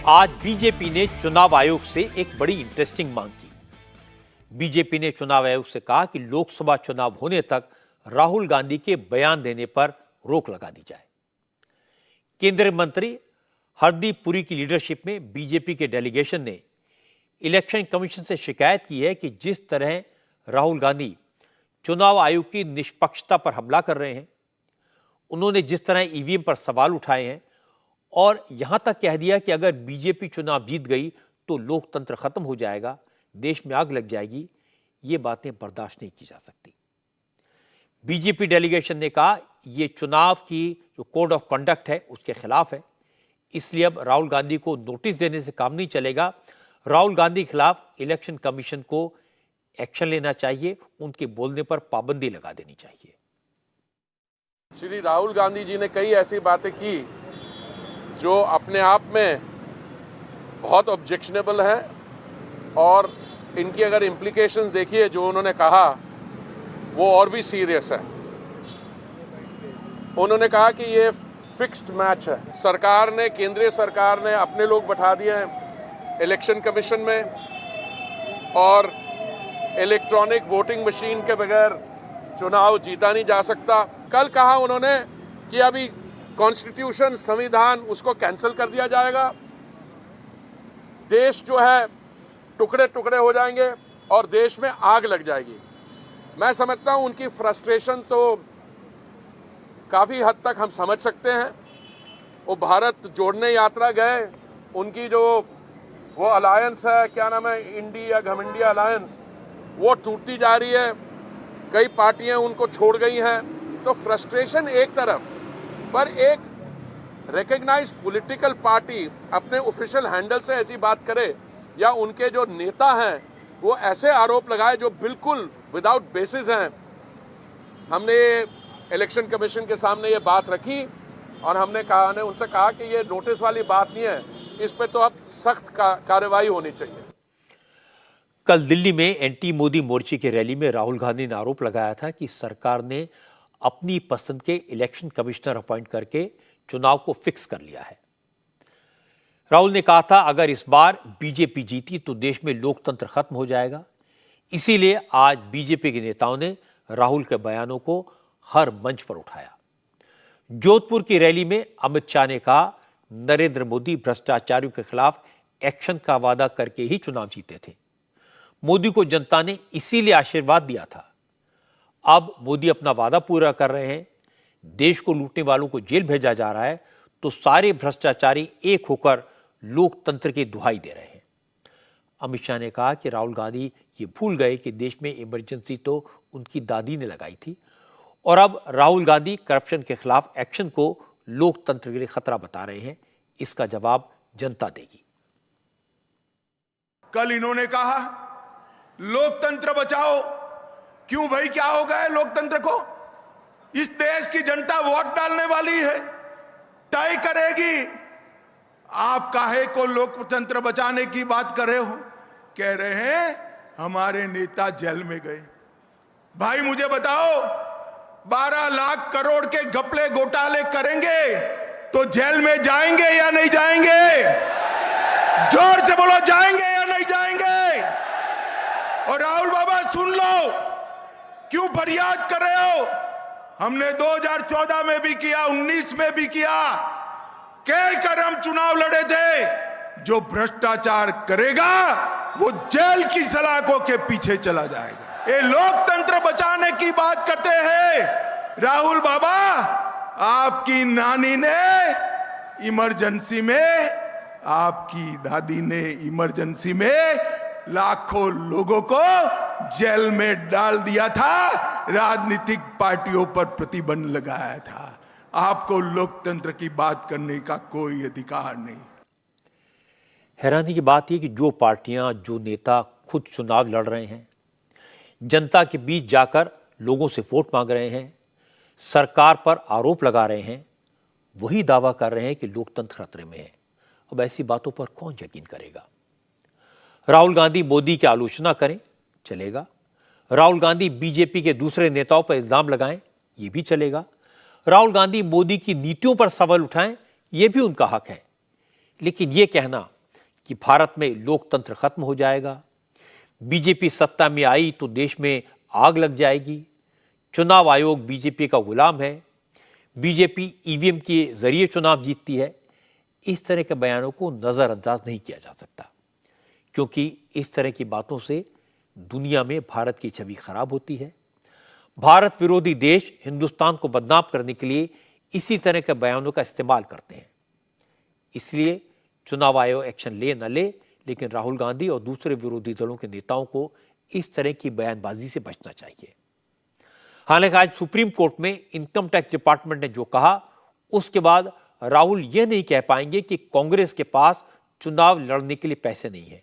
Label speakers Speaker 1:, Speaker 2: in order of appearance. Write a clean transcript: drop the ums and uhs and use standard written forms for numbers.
Speaker 1: आज बीजेपी ने चुनाव आयोग से एक बड़ी इंटरेस्टिंग मांग की। बीजेपी ने चुनाव आयोग से कहा कि लोकसभा चुनाव होने तक राहुल गांधी के बयान देने पर रोक लगा दी जाए। केंद्रीय मंत्री हरदीप पुरी की लीडरशिप में बीजेपी के डेलीगेशन ने इलेक्शन कमीशन से शिकायत की है कि जिस तरह राहुल गांधी चुनाव आयोग की निष्पक्षता पर हमला कर रहे हैं, उन्होंने जिस तरह ईवीएम पर सवाल उठाए हैं और यहां तक कह दिया कि अगर बीजेपी चुनाव जीत गई तो लोकतंत्र खत्म हो जाएगा, देश में आग लग जाएगी, ये बातें बर्दाश्त नहीं की जा सकती। बीजेपी डेलीगेशन ने कहा यह चुनाव की जो कोड ऑफ कंडक्ट है उसके खिलाफ है, इसलिए अब राहुल गांधी को नोटिस देने से काम नहीं चलेगा। राहुल गांधी के खिलाफ इलेक्शन कमीशन को एक्शन लेना चाहिए, उनके बोलने पर पाबंदी लगा देनी चाहिए।
Speaker 2: श्री राहुल गांधी जी ने कई ऐसी बातें की जो अपने आप में बहुत ऑब्जेक्शनेबल है और इनकी अगर इम्प्लीकेशंस देखिए जो उन्होंने कहा वो और भी सीरियस है। उन्होंने कहा कि ये फिक्स्ड मैच है। सरकार ने, केंद्रीय सरकार ने अपने लोग बैठा दिए हैं इलेक्शन कमीशन में और इलेक्ट्रॉनिक वोटिंग मशीन के बगैर चुनाव जीता नहीं जा सकता। कल कहा उन्होंने कि अभी कॉन्स्टिट्यूशन, संविधान, उसको कैंसिल कर दिया जाएगा, देश जो है टुकड़े टुकड़े हो जाएंगे और देश में आग लग जाएगी। मैं समझता हूं उनकी फ्रस्ट्रेशन तो काफी हद तक हम समझ सकते हैं। वो भारत जोड़ने यात्रा गए, उनकी जो वो अलायंस है, क्या नाम है, इंडिया घमंडिया अलायंस, वो टूटती जा रही है, कई पार्टियां उनको छोड़ गई हैं। तो फ्रस्ट्रेशन एक तरफ, पर एक रिकॉग्नाइज पॉलिटिकल पार्टी अपने ऑफिशियल हैंडल से ऐसी बात करे या उनके जो नेता हैं वो ऐसे आरोप लगाए जो बिल्कुल विदाउट बेसिस हैं। हमने इलेक्शन कमीशन के सामने ये बात रखी और हमने उनसे कहा कि ये नोटिस वाली बात नहीं है, इस पे तो अब सख्त कार्रवाई होनी चाहिए।
Speaker 1: कल दिल्ली में एंटी मोदी मोर्चे की रैली में राहुल गांधी ने आरोप लगाया था कि सरकार ने अपनी पसंद के इलेक्शन कमिश्नर अपॉइंट करके चुनाव को फिक्स कर लिया है। राहुल ने कहा था अगर इस बार बीजेपी जीती तो देश में लोकतंत्र खत्म हो जाएगा, इसीलिए आज बीजेपी के नेताओं ने राहुल के बयानों को हर मंच पर उठाया। जोधपुर की रैली में अमित शाह ने कहा नरेंद्र मोदी भ्रष्टाचारियों के खिलाफ एक्शन का वादा करके ही चुनाव जीते थे, मोदी को जनता ने इसीलिए आशीर्वाद दिया था। अब मोदी अपना वादा पूरा कर रहे हैं, देश को लूटने वालों को जेल भेजा जा रहा है, तो सारे भ्रष्टाचारी एक होकर लोकतंत्र की दुहाई दे रहे हैं। अमित शाह ने कहा कि राहुल गांधी ये भूल गए कि देश में इमरजेंसी तो उनकी दादी ने लगाई थी और अब राहुल गांधी करप्शन के खिलाफ एक्शन को लोकतंत्र के लिए खतरा बता रहे हैं। इसका जवाब जनता देगी।
Speaker 3: कल इन्होंने कहा लोकतंत्र बचाओ। क्यों भाई, क्या हो गया है लोकतंत्र को? इस देश की जनता वोट डालने वाली है, तय करेगी। आप काहे को लोकतंत्र बचाने की बात कर रहे हो? कह रहे हैं हमारे नेता जेल में गए। भाई मुझे बताओ, 12 लाख करोड़ के घपले घोटाले करेंगे तो जेल में जाएंगे या नहीं जाएंगे? जोर से बोलो, जाएंगे या नहीं जाएंगे? और राहुल बाबा सुन लो, क्यों फरियाद कर रहे हो? हमने 2014 में भी किया, 19 में भी किया, कहकर हम चुनाव लड़े थे। जो भ्रष्टाचार करेगा वो जेल की सलाखों के पीछे चला जाएगा। ये लोकतंत्र बचाने की बात करते हैं राहुल बाबा। आपकी नानी ने इमरजेंसी में, आपकी दादी ने इमरजेंसी में लाखों लोगों को जेल में डाल दिया था, राजनीतिक पार्टियों पर प्रतिबंध लगाया था। आपको लोकतंत्र की बात करने का कोई अधिकार नहीं।
Speaker 1: हैरानी की बात यह कि जो पार्टियां, जो नेता खुद चुनाव लड़ रहे हैं, जनता के बीच जाकर लोगों से वोट मांग रहे हैं, सरकार पर आरोप लगा रहे हैं, वही दावा कर रहे हैं कि लोकतंत्र खतरे में है। अब ऐसी बातों पर कौन यकीन करेगा? राहुल गांधी मोदी की आलोचना करें, चलेगा। राहुल गांधी बीजेपी के दूसरे नेताओं पर इल्जाम लगाएं, यह भी चलेगा। राहुल गांधी मोदी की नीतियों पर सवाल उठाएं, यह भी उनका हक है। लेकिन यह कहना कि भारत में लोकतंत्र खत्म हो जाएगा, बीजेपी सत्ता में आई तो देश में आग लग जाएगी, चुनाव आयोग बीजेपी का गुलाम है, बीजेपी ईवीएम के जरिए चुनाव जीतती है। इस तरह के बयानों को नजरअंदाज नहीं किया जा सकता, क्योंकि इस तरह की बातों से दुनिया में भारत की छवि खराब होती है। भारत विरोधी देश हिंदुस्तान को बदनाम करने के लिए इसी तरह के बयानों का इस्तेमाल करते हैं। इसलिए चुनाव आयोग एक्शन ले न ले, लेकिन राहुल गांधी और दूसरे विरोधी दलों के नेताओं को इस तरह की बयानबाजी से बचना चाहिए। हालांकि आज सुप्रीम कोर्ट में इनकम टैक्स डिपार्टमेंट ने जो कहा, उसके बाद राहुल यह नहीं कह पाएंगे कि कांग्रेस के पास चुनाव लड़ने के लिए पैसे नहीं है।